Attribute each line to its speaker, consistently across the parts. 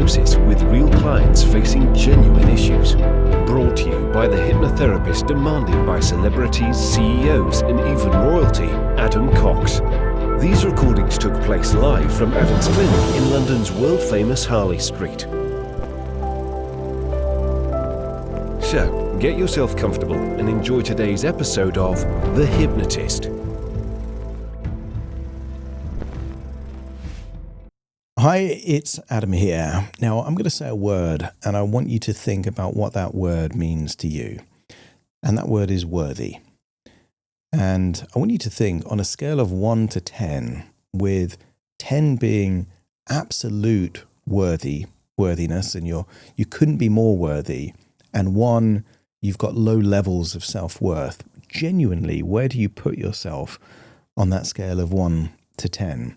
Speaker 1: Hypnosis with real clients facing genuine issues. Brought to you by the hypnotherapist demanded by celebrities, CEOs, and even royalty, Adam Cox. These recordings took place live from Adam's clinic in London's world-famous Harley Street. So, get yourself comfortable and enjoy today's episode of The Hypnotist.
Speaker 2: Hi, it's Adam here. Now, I'm going to say a word, and I want you to think about what that word means to you. And that word is worthy. And I want you to think on a scale of 1 to 10, with 10 being absolute worthiness, and you couldn't be more worthy, and 1, you've got low levels of self-worth. Genuinely, where do you put yourself on that scale of 1 to 10?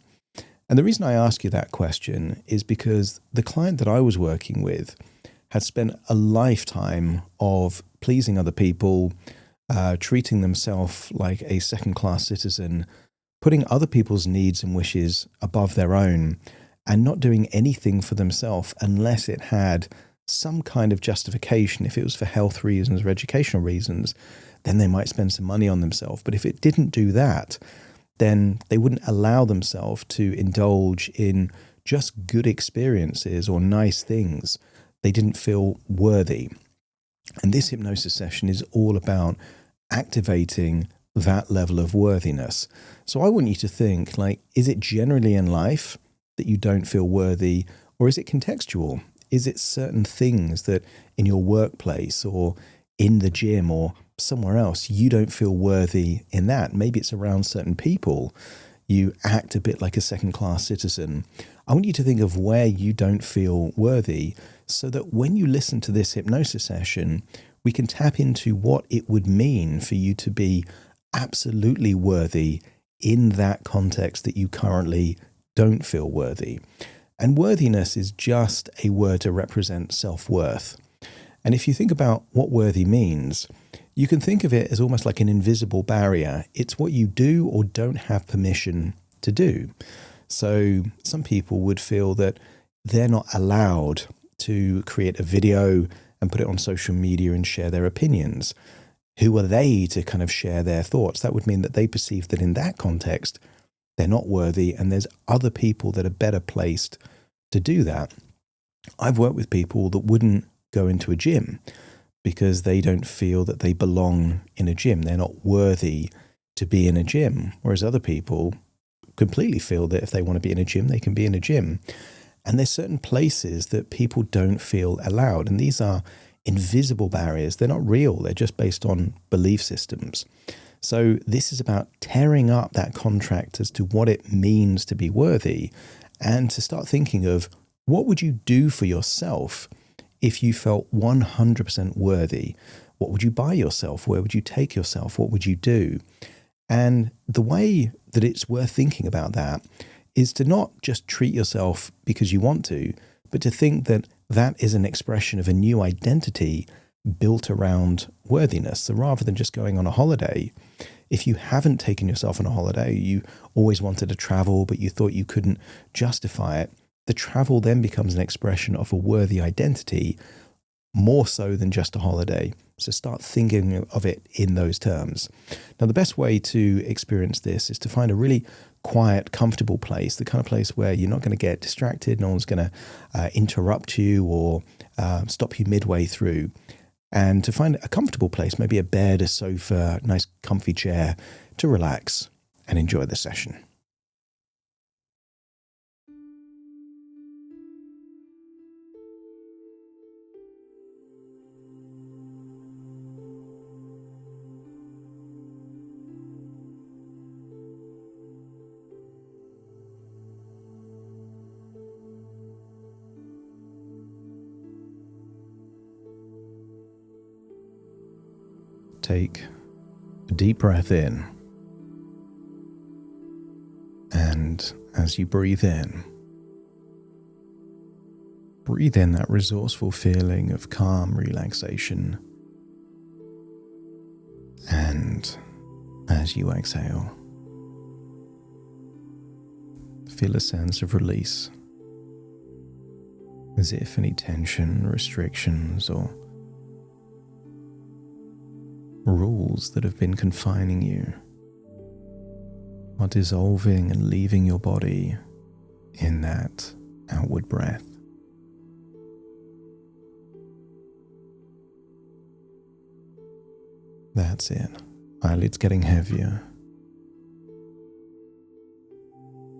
Speaker 2: And the reason I ask you that question is because the client that I was working with had spent a lifetime of pleasing other people, treating themselves like a second-class citizen, putting other people's needs and wishes above their own, and not doing anything for themselves unless it had some kind of justification. If it was for health reasons or educational reasons, then they might spend some money on themselves. But if it didn't do that, then they wouldn't allow themselves to indulge in just good experiences or nice things. They didn't feel worthy. And this hypnosis session is all about activating that level of worthiness. So I want you to think, is it generally in life that you don't feel worthy, or is it contextual? Is it certain things that in your workplace or in the gym or somewhere else, you don't feel worthy in that? Maybe it's around certain people. You act a bit like a second-class citizen. I want you to think of where you don't feel worthy so that when you listen to this hypnosis session, we can tap into what it would mean for you to be absolutely worthy in that context that you currently don't feel worthy. And worthiness is just a word to represent self-worth. And if you think about what worthy means, you can think of it as almost like an invisible barrier. It's what you do or don't have permission to do. So some people would feel that they're not allowed to create a video and put it on social media and share their opinions. Who are they to kind of share their thoughts? That would mean that they perceive that in that context, they're not worthy, and there's other people that are better placed to do that. I've worked with people that wouldn't go into a gym because they don't feel that they belong in a gym. They're not worthy to be in a gym. Whereas other people completely feel that if they want to be in a gym, they can be in a gym. And there's certain places that people don't feel allowed. And these are invisible barriers. They're not real. They're just based on belief systems. So this is about tearing up that contract as to what it means to be worthy, and to start thinking of what would you do for yourself if you felt 100% worthy. What would you buy yourself? Where would you take yourself? What would you do? And the way that it's worth thinking about that is to not just treat yourself because you want to, but to think that that is an expression of a new identity built around worthiness. So rather than just going on a holiday, if you haven't taken yourself on a holiday, you always wanted to travel, but you thought you couldn't justify it, the travel then becomes an expression of a worthy identity, more so than just a holiday. So start thinking of it in those terms. Now, the best way to experience this is to find a really quiet, comfortable place, the kind of place where you're not going to get distracted, no one's going to interrupt you or stop you midway through. And to find a comfortable place, maybe a bed, a sofa, a nice comfy chair, to relax and enjoy the session. Take a deep breath in, and as you breathe in that resourceful feeling of calm relaxation, and as you exhale, feel a sense of release. as if any tension, restrictions, or rules that have been confining you are dissolving and leaving your body in that outward breath. That's it. Eyelids getting heavier.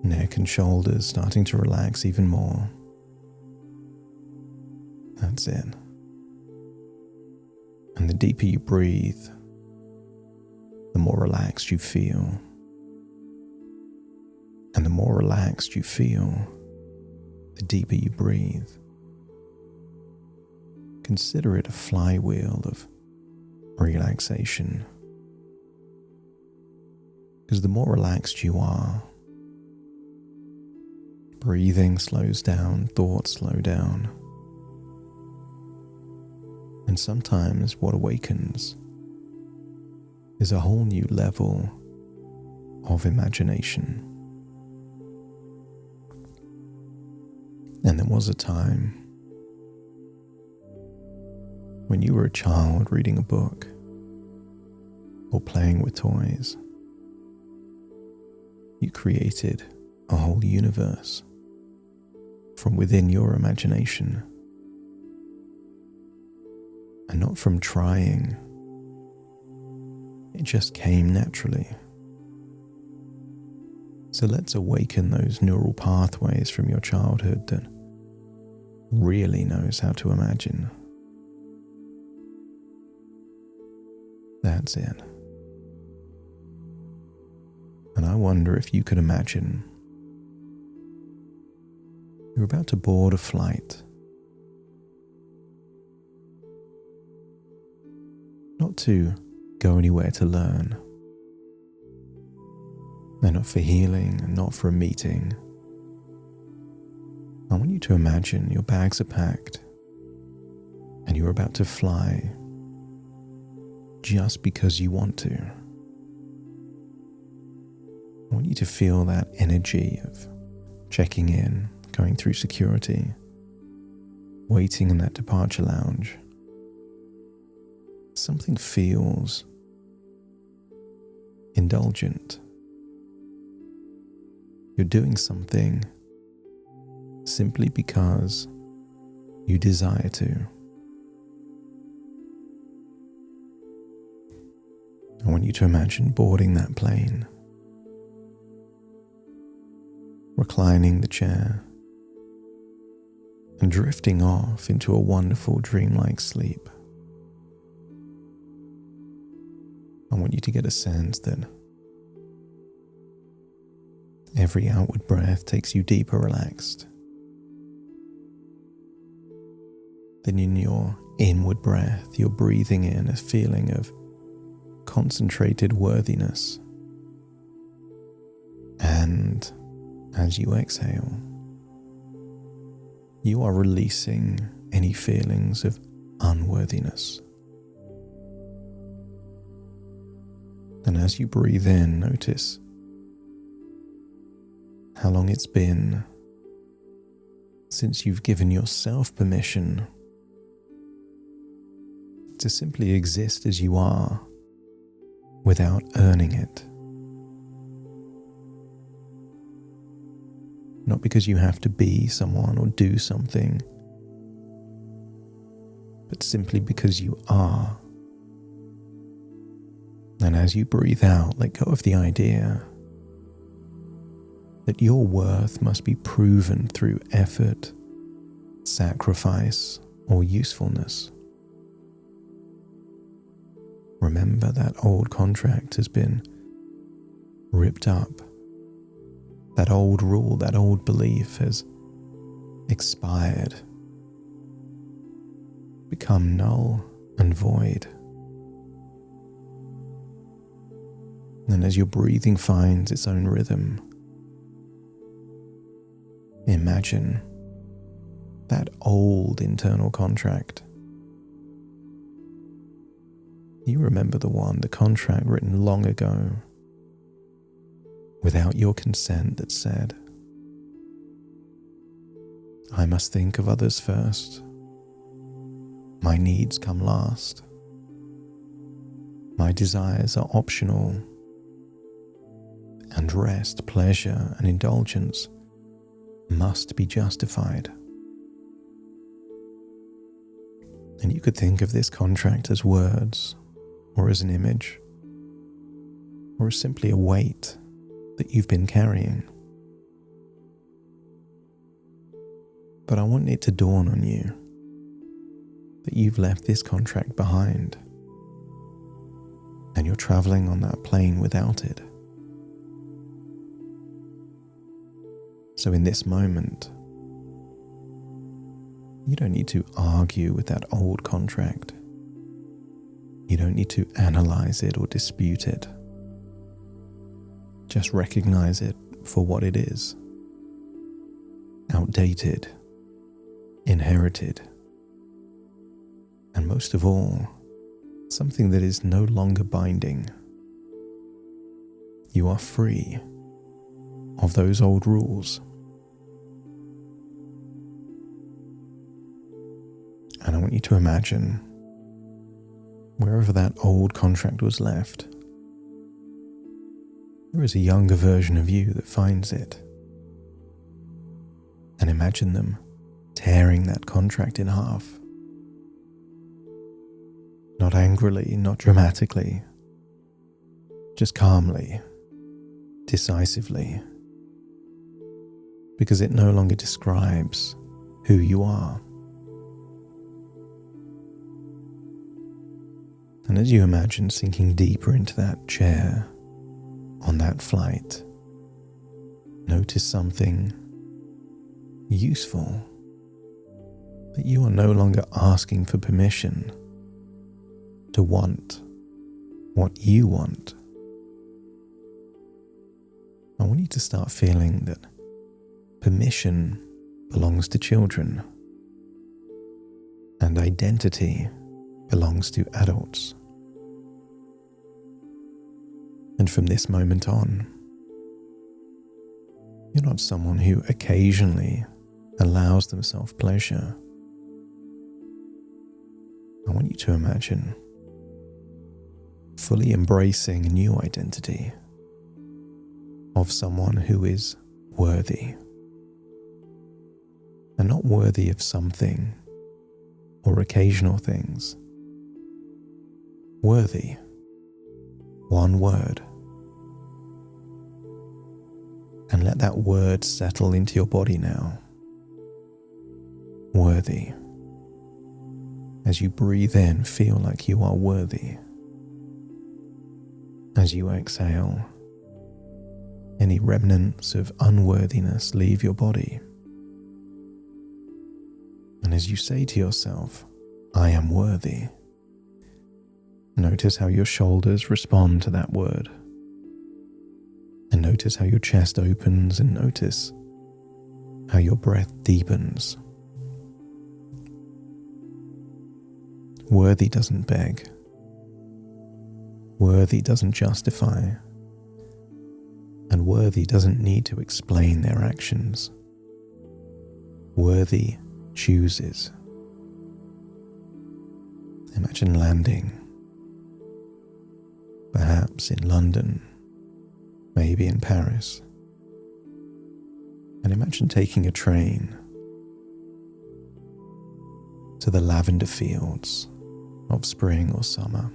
Speaker 2: Neck and shoulders starting to relax even more. That's it. And the deeper you breathe, the more relaxed you feel. And the more relaxed you feel, the deeper you breathe. Consider it a flywheel of relaxation. Because the more relaxed you are, breathing slows down, thoughts slow down. And sometimes what awakens is a whole new level of imagination. And there was a time when you were a child reading a book or playing with toys. You created a whole universe from within your imagination, and not from trying. It just came naturally. So let's awaken those neural pathways from your childhood that really knows how to imagine. That's it. And I wonder if you could imagine you're about to board a flight. Not to go anywhere to learn. They're not for healing and not for a meeting. I want you to imagine your bags are packed and you're about to fly just because you want to. I want you to feel that energy of checking in, going through security, waiting in that departure lounge. Something feels indulgent. You're doing something simply because you desire to. I want you to imagine boarding that plane, reclining the chair, and drifting off into a wonderful dreamlike sleep. I want you to get a sense that every outward breath takes you deeper relaxed. Then in your inward breath, you're breathing in a feeling of concentrated worthiness. And as you exhale, you are releasing any feelings of unworthiness. And as you breathe in, notice how long it's been since you've given yourself permission to simply exist as you are without earning it. Not because you have to be someone or do something, but simply because you are. And as you breathe out, let go of the idea that your worth must be proven through effort, sacrifice, or usefulness. Remember that old contract has been ripped up. That old rule, that old belief has expired, become null and void. And as your breathing finds its own rhythm, imagine that old internal contract. You remember the contract written long ago, without your consent, that said, I must think of others first. My needs come last. My desires are optional. And rest, pleasure, and indulgence must be justified. And you could think of this contract as words, or as an image, or as simply a weight that you've been carrying. But I want it to dawn on you that you've left this contract behind, and you're traveling on that plane without it. So in this moment, you don't need to argue with that old contract. You don't need to analyze it or dispute it. Just recognize it for what it is. Outdated, inherited, and most of all, something that is no longer binding. You are free of those old rules. And I want you to imagine wherever that old contract was left, there is a younger version of you that finds it. And imagine them tearing that contract in half. Not angrily, not dramatically, just calmly, decisively, because it no longer describes who you are. And as you imagine sinking deeper into that chair on that flight, notice something useful, that you are no longer asking for permission to want what you want. I want you to start feeling that permission belongs to children and identity belongs to adults. And from this moment on, you're not someone who occasionally allows themselves pleasure. I want you to imagine fully embracing a new identity of someone who is worthy, and not worthy of something or occasional things. Worthy, one word. And let that word settle into your body now. Worthy. As you breathe in, feel like you are worthy. As you exhale, any remnants of unworthiness leave your body. And as you say to yourself, I am worthy, notice how your shoulders respond to that word. And notice how your chest opens, and notice how your breath deepens. Worthy doesn't beg. Worthy doesn't justify. And worthy doesn't need to explain their actions. Worthy chooses. Imagine landing, perhaps in London, maybe in Paris, and imagine taking a train to the lavender fields of spring or summer.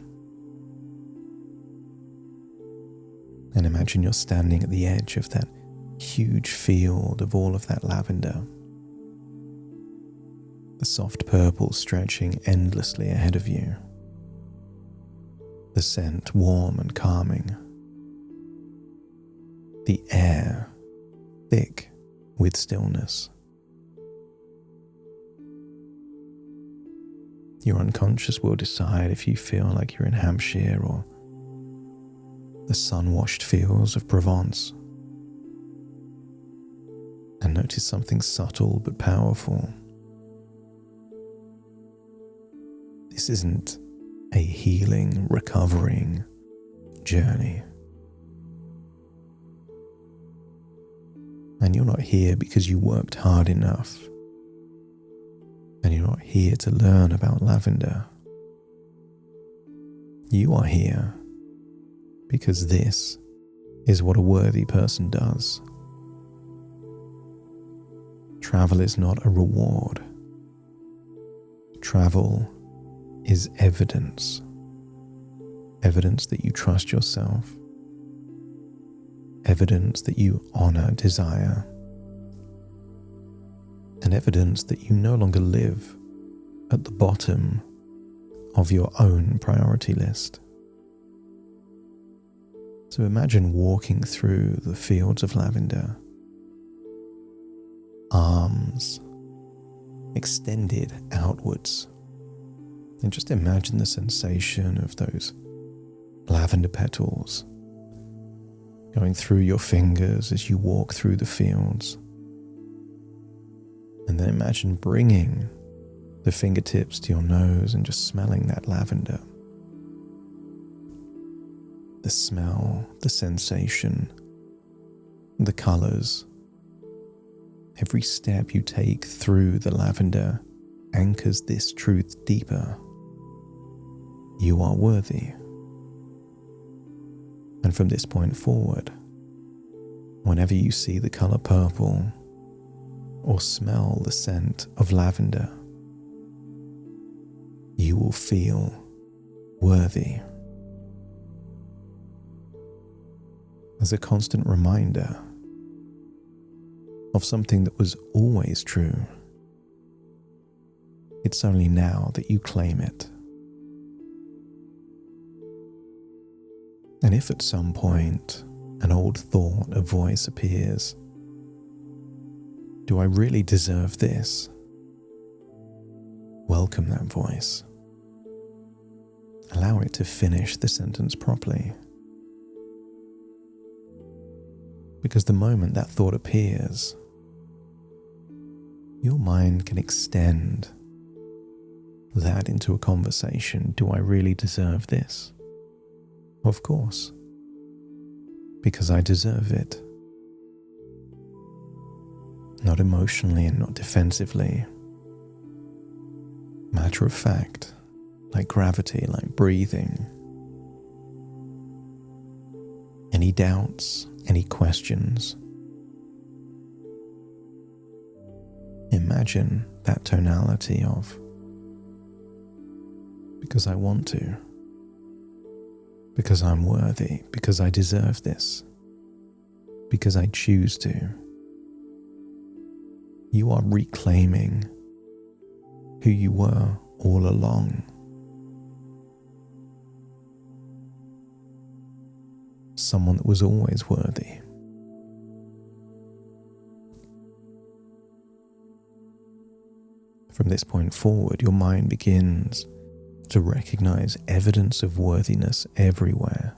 Speaker 2: And imagine you're standing at the edge of that huge field of all of that lavender, the soft purple stretching endlessly ahead of you, the scent warm and calming, the air thick with stillness. Your unconscious will decide if you feel like you're in Hampshire or the sun-washed fields of Provence. And notice something subtle but powerful. This isn't a healing, recovering journey. And you're not here because you worked hard enough And you're not here to learn about lavender. You are here because this is what a worthy person does. Travel is not a reward. Travel is evidence. Evidence that you trust yourself. Evidence that you honor desire. And evidence that you no longer live at the bottom of your own priority list. So imagine walking through the fields of lavender, arms extended outwards, and just imagine the sensation of those lavender petals going through your fingers as you walk through the fields. And then imagine bringing the fingertips to your nose and just smelling that lavender. The smell, the sensation, the colors. Every step you take through the lavender anchors this truth deeper. You are worthy. And from this point forward, whenever you see the color purple or smell the scent of lavender, you will feel worthy. As a constant reminder of something that was always true. It's only now that you claim it. And if at some point an old thought, a voice appears, do I really deserve this? Welcome that voice. Allow it to finish the sentence properly. Because the moment that thought appears, your mind can extend that into a conversation. Do I really deserve this? Of course. Because I deserve it. Not emotionally and not defensively. Matter of fact, like gravity, like breathing. Any doubts, any questions? Imagine that tonality of, because I want to, because I'm worthy, because I deserve this, because I choose to. You are reclaiming who you were all along. Someone that was always worthy. From this point forward, your mind begins to recognize evidence of worthiness everywhere.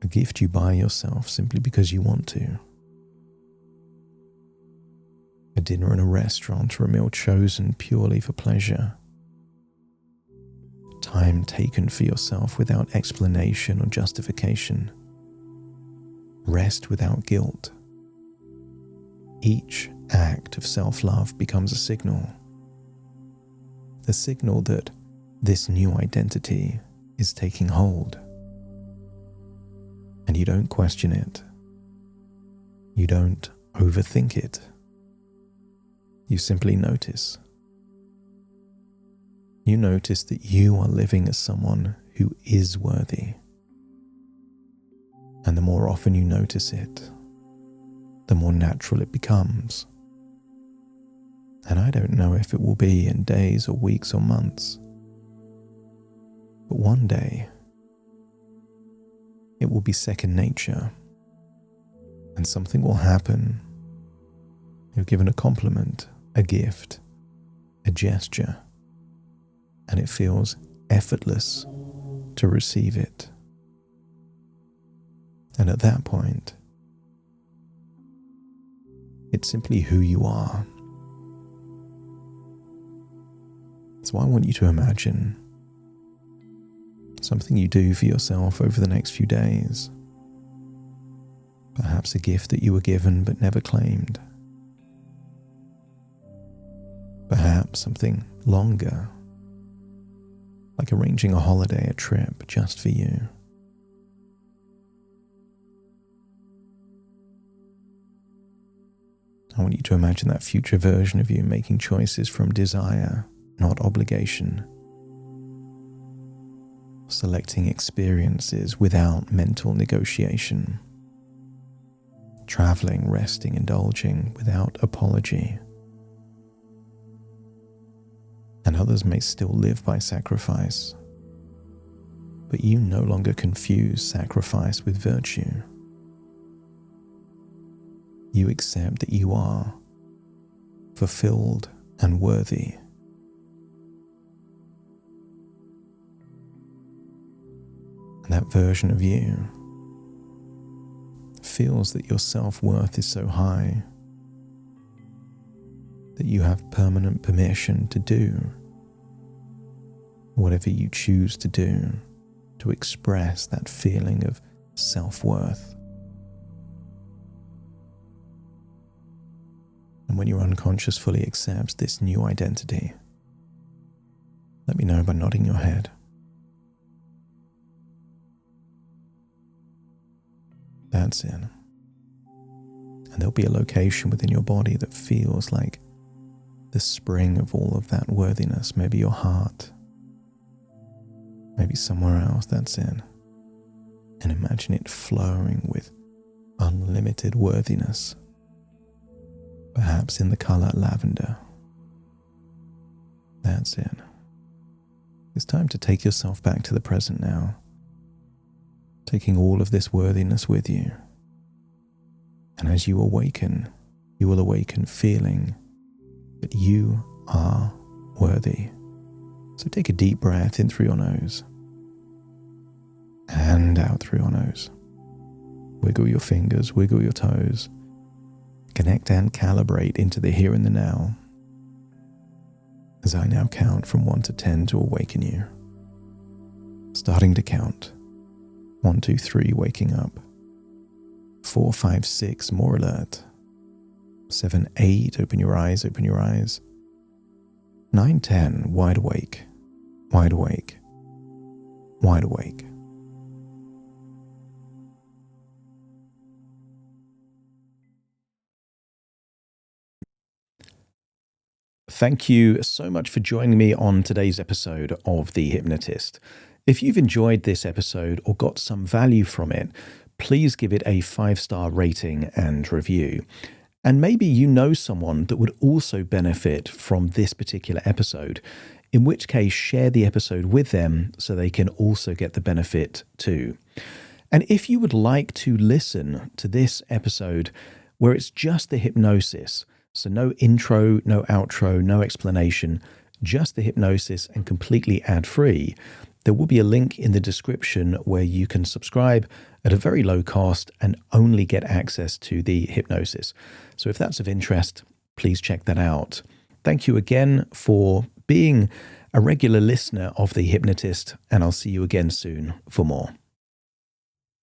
Speaker 2: A gift you buy yourself simply because you want to. A dinner in a restaurant or a meal chosen purely for pleasure. Time taken for yourself without explanation or justification. Rest without guilt. Each act of self-love becomes a signal. The signal that this new identity is taking hold. And you don't question it. You don't overthink it. You simply notice. You notice that you are living as someone who is worthy. And the more often you notice it, the more natural it becomes. And I don't know if it will be in days or weeks or months. But one day, it will be second nature. And something will happen. You're given a compliment, a gift, a gesture, and it feels effortless to receive it. And at that point, it's simply who you are. So I want you to imagine something you do for yourself over the next few days. Perhaps a gift that you were given but never claimed. perhaps something longer, like arranging a holiday, a trip just for you. I want you to imagine that future version of you making choices from desire, not obligation. Selecting experiences without mental negotiation. Traveling, resting, indulging without apology. And others may still live by sacrifice, but you no longer confuse sacrifice with virtue. You accept that you are fulfilled and worthy. And that version of you feels that your self-worth is so high that you have permanent permission to do whatever you choose to do to express that feeling of self-worth. And when your unconscious fully accepts this new identity, let me know by nodding your head. That's it. And there'll be a location within your body that feels like the spring of all of that worthiness. Maybe your heart, maybe somewhere else. That's it. And imagine it flowing with unlimited worthiness, perhaps in the color lavender. That's it. It's time to take yourself back to the present now, taking all of this worthiness with you. And as you awaken, you will awaken feeling that you are worthy. So take a deep breath in through your nose and out through your nose. Wiggle your fingers, wiggle your toes. Connect and calibrate into the here and the now as I now count from 1 to 10 to awaken you. Starting to count. 1, 2, 3, waking up. 4, 5, 6, more alert. 7, 8, open your eyes, open your eyes. 9, 10, wide awake, wide awake, wide awake. Thank you so much for joining me on today's episode of The Hypnotist. If you've enjoyed this episode or got some value from it, please give it a 5-star rating and review. And maybe you know someone that would also benefit from this particular episode, in which case share the episode with them so they can also get the benefit too. And if you would like to listen to this episode where it's just the hypnosis, so no intro, no outro, no explanation, just the hypnosis and completely ad-free, there will be a link in the description where you can subscribe at a very low cost and only get access to the hypnosis. So if that's of interest, please check that out. Thank you again for being a regular listener of The Hypnotist, and I'll see you again soon for more.